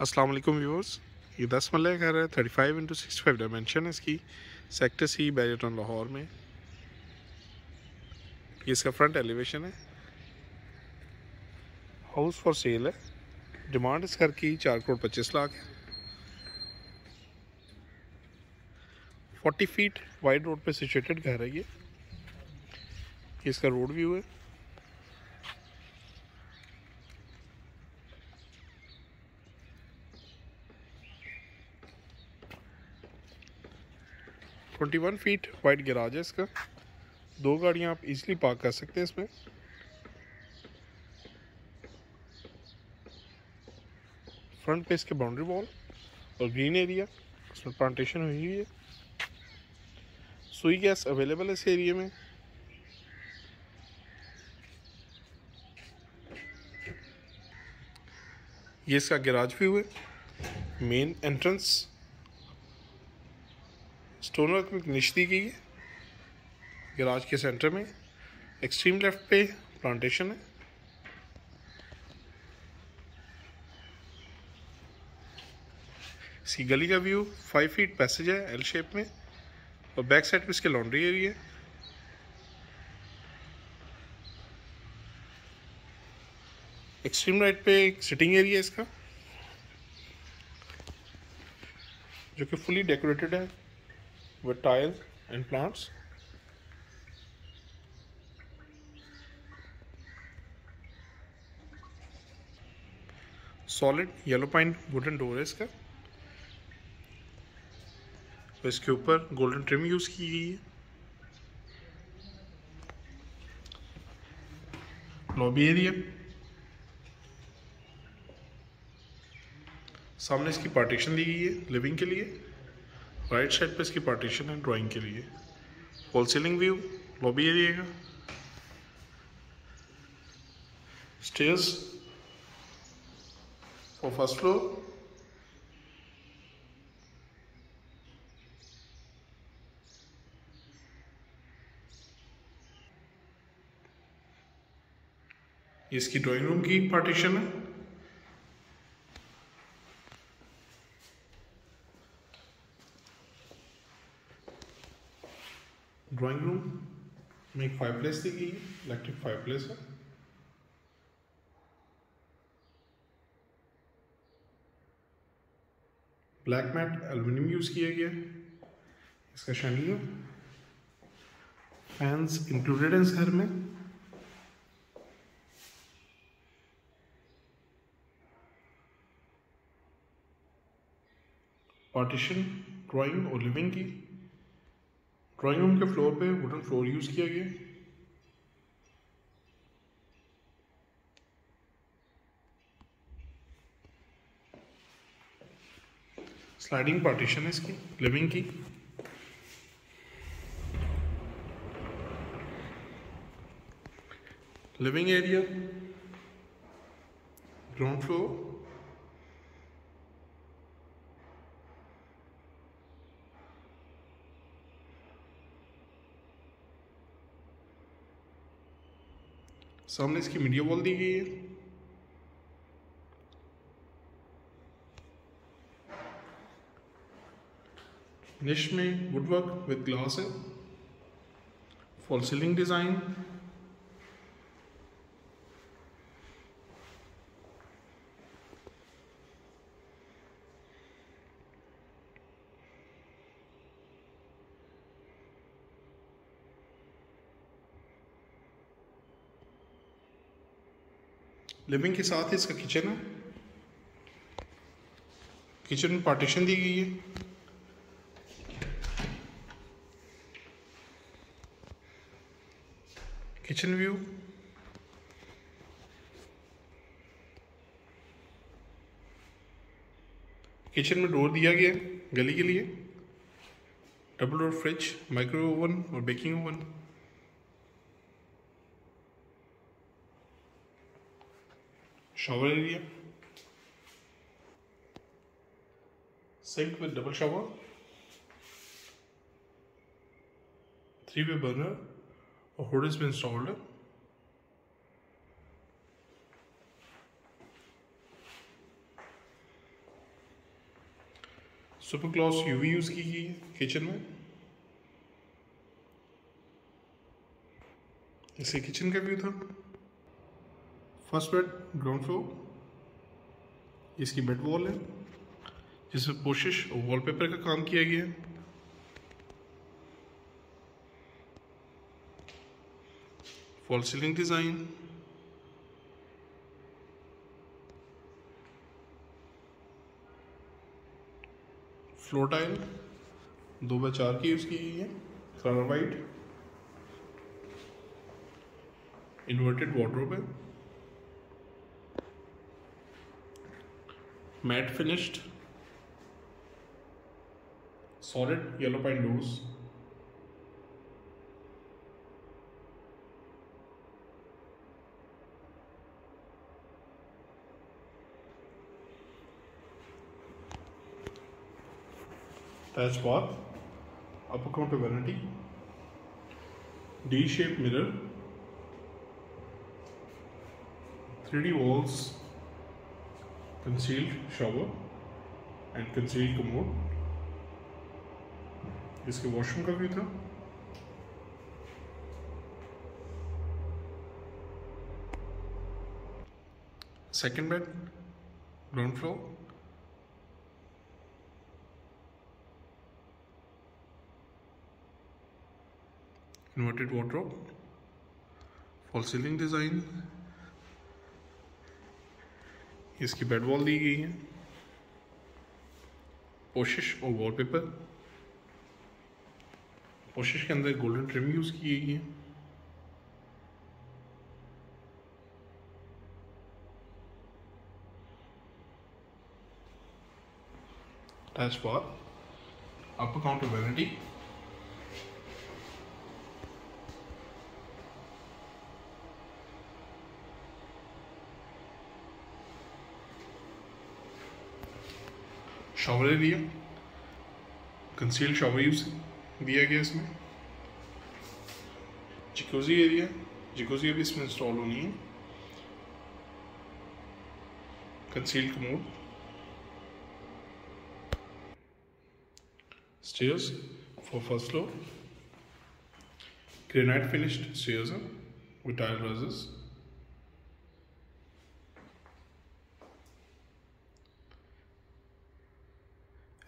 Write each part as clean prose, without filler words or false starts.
अस्सलाम वालेकुम व्यूअर्स। ये 10 मरला घर है, 35x65 डायमेंशन है इसकी, सेक्टर सी बैरियटन लाहौर में। ये इसका फ्रंट एलिवेशन है। हाउस फॉर सेल है। डिमांड इस घर की 4,25,00,000 है। 40 फीट वाइड रोड पे सिचुएटेड घर है ये इसका रोड व्यू है। ट्वेंटी 21 फीट वाइड गैराज है इसका। 2 गाड़ियाँ आप इजीली पार्क कर सकते हैं इसमें। फ्रंट पे इसके बाउंड्री वॉल और ग्रीन एरिया, उसमें प्लांटेशन हुई है। सुई गैस अवेलेबल है इस एरिया में। ये इसका गैराज व्यू है। मेन एंट्रेंस स्टोन वर्क में निश दी गई है। गैराज के सेंटर में एक्सट्रीम लेफ्ट पे प्लांटेशन है। इसकी गली का व्यू 5 फीट पैसेज है एल शेप में, और बैक साइड पे इसके लॉन्ड्री एरिया है। एक्सट्रीम राइट पे एक सिटिंग एरिया है इसका, जो कि फुली डेकोरेटेड है with tile and plants. Solid yellow pine wooden door है इसका, तो इसके ऊपर गोल्डन ट्रिम यूज की गई है। लॉबी एरिया, सामने इसकी पार्टीशन दी गई है लिविंग के लिए। राइट साइड पे इसकी पार्टीशन है ड्राइंग के लिए। Fall ceiling view lobby area का। Stairs for first floor. ये इसकी ड्राइंग रूम की पार्टीशन है। ड्राइंग रूम में एक फायरप्लेस दी गई है, इलेक्ट्रिक फायरप्लेस है। ब्लैक मैट एल्युमिनियम यूज किया गया है। इसका शैंडिलियर, फैंस इंक्लूडेड है इस घर में। पार्टीशन ड्राइंग और लिविंग की। ड्राइंग रूम के फ्लोर पे वुडन फ्लोर यूज किया गया। स्लाइडिंग पार्टीशन है इसकी लिविंग की। लिविंग एरिया, ग्राउंड फ्लोर, सामने इसकी मीडिया वॉल दी गई है। निश में वुडवर्क विद ग्लास है। Fall ceiling design. लिविंग के साथ ही इसका किचन है। किचन में पार्टीशन दी गई है। किचन व्यू, किचन में डोर दिया गया गली के लिए। Double door fridge, micro oven और baking oven. Shower area, sink with double shower, 3-way burner और hood is been installed. Super gloss UV use की गई है किचन में। इसे किचन का व्यू था। फर्स्ट बेड ग्राउंड फ्लोर, इसकी बेड वॉल है जिसमें पोशिश और वॉलपेपर का काम किया गया है। Fall ceiling design, floor tile 2x4 की यूज़ की गई है, कलर वाइट, इन्वर्टेड वार्डरोब है, matte finished solid yellow pine doors, attached bath, upper counter vanity, D-shaped mirror, 3D walls, concealed shower and concealed commode. इसके washroom का view था। Second bed ground floor, inverted wardrobe, fall ceiling design, इसकी bed wall दी गई है, पोशिश और wallpaper, पोशिश के अंदर golden trim use की गई है। Attach bath, upper counter vanity, shower area, concealed shower use दिया गया इसमें। जकूज़ी एरिया, जकूज़ी अभी इसमें इंस्टॉल होनी है। Concealed commode, stairs for first floor, granite finished stairs with tile ridges,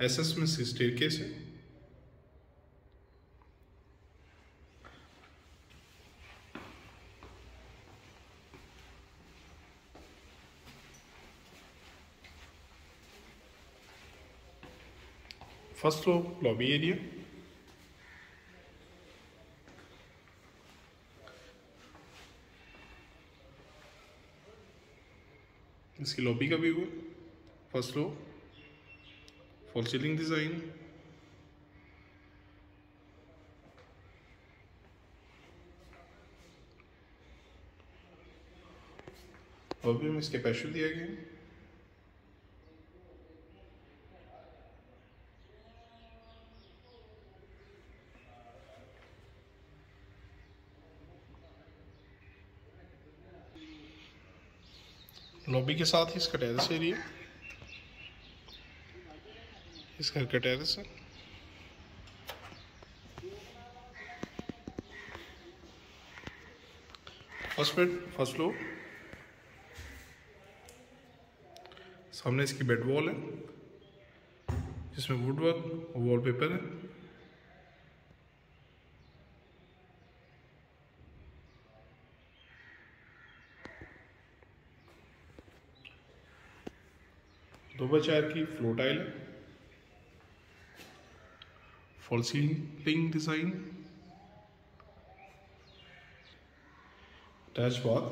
SS में से स्टेयरकेस है। फर्स्ट फ्लोर लॉबी एरिया, इसकी लॉबी का व्यू है। First floor, fall ceiling design, lobby में इसके पैशल दिया गया है। लॉबी के साथ ही इसका टेरेस एरिया, इस घर का टेरेस है। फर्स्ट बेड फर्स्ट फ्लोर, सामने इसकी बेड वॉल है जिसमें वुडवर्क और वॉलपेपर है। दो बाय चार की फ्लोर टाइल है, fall ceiling design, attach bath,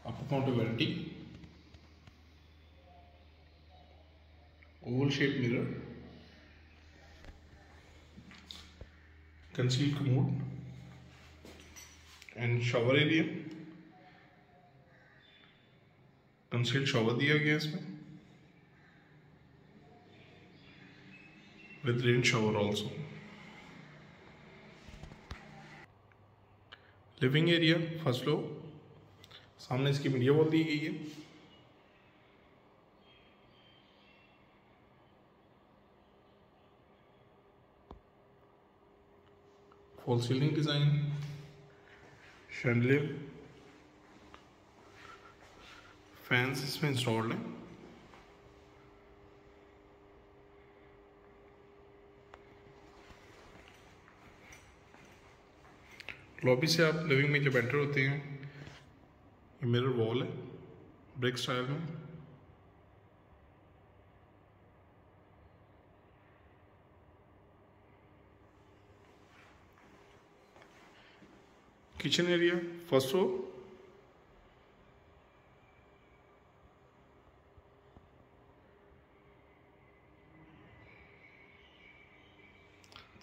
upper counter vanity, oval shaped mirror, concealed commode and shower area, concealed shower दिया गया इसमें with rain shower also. Living area first floor, सामने इसकी मीडिया वॉल दी गई है। Fall ceiling design, chandelier, fans इसमें installed हैं। Lobby से आप लिविंग में जब एंटर होते हैं, ये मिरर वॉल है ब्रिक स्टाइल में। Kitchen area first floor,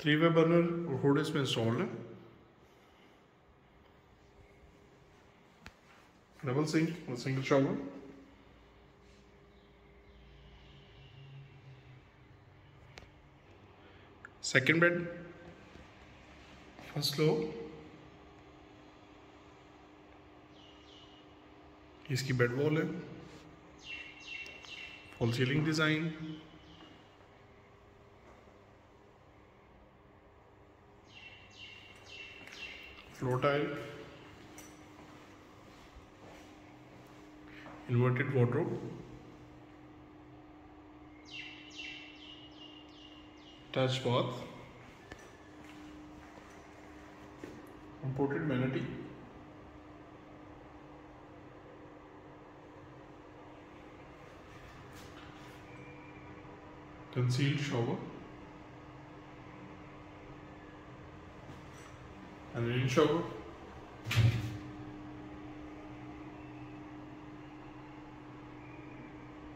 three way burner और हुड इसमें इंस्टॉल्ड है। डबल सिंक और single shower. Second bed first floor, इसकी बेड वॉल है, fall ceiling design, floor tile, inverted wardrobe, attached bath, imported vanity, concealed shower, and rain shower,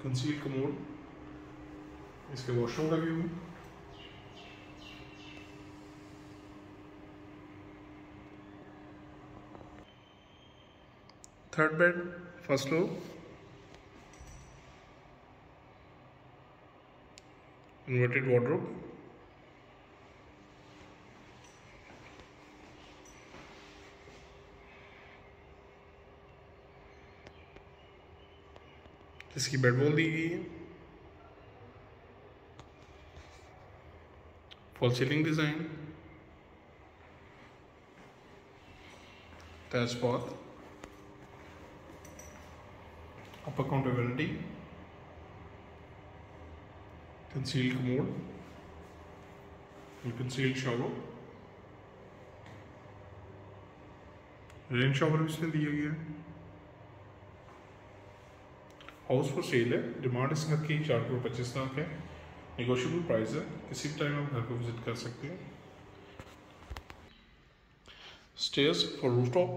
concealed commode, इसके washroom का view है। Third bed first floor, inverted wardrobe, इसकी bed wall दी गई है, fall ceiling design, attached bath, upper counter vanity, concealed commode and concealed shower, rain shower भी इसमें दिया गया है। हाउस फॉर सेल है, डिमांड इस घर की 4,25,00,000 है, नेगोशिएबल प्राइस है, किसी भी टाइम आप घर को विजिट कर सकते हैं। स्टेयर्स फॉर रूफटॉप,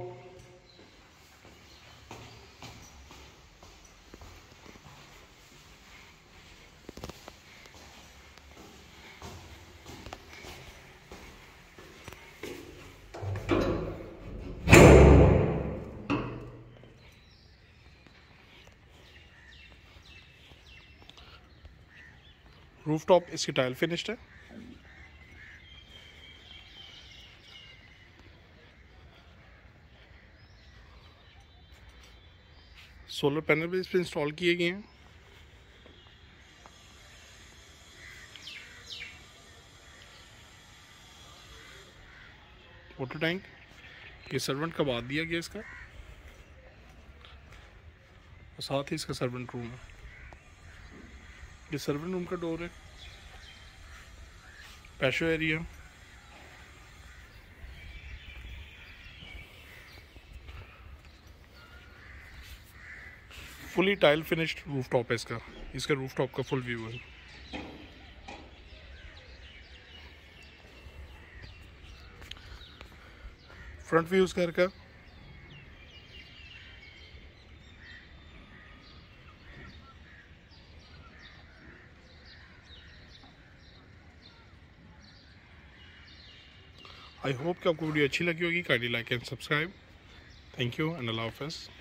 रूफटॉप इसकी टाइल फिनिश्ड है। सोलर पैनल भी इस पर इंस्टॉल किए गए हैं। वाटर टैंक, ये सर्वेंट का बाद दिया गया इसका, और साथ ही इसका सर्वेंट रूम है। ये सर्वेंट रूम का डोर है। Patio area, fully tile finished rooftop है इसका रूफटॉप का फुल व्यू है। फ्रंट व्यू इस घर का, आई होप कि आपको वीडियो अच्छी लगी होगी। Kindly like and subscribe. Thank you and अल्लाह हाफ़िज़।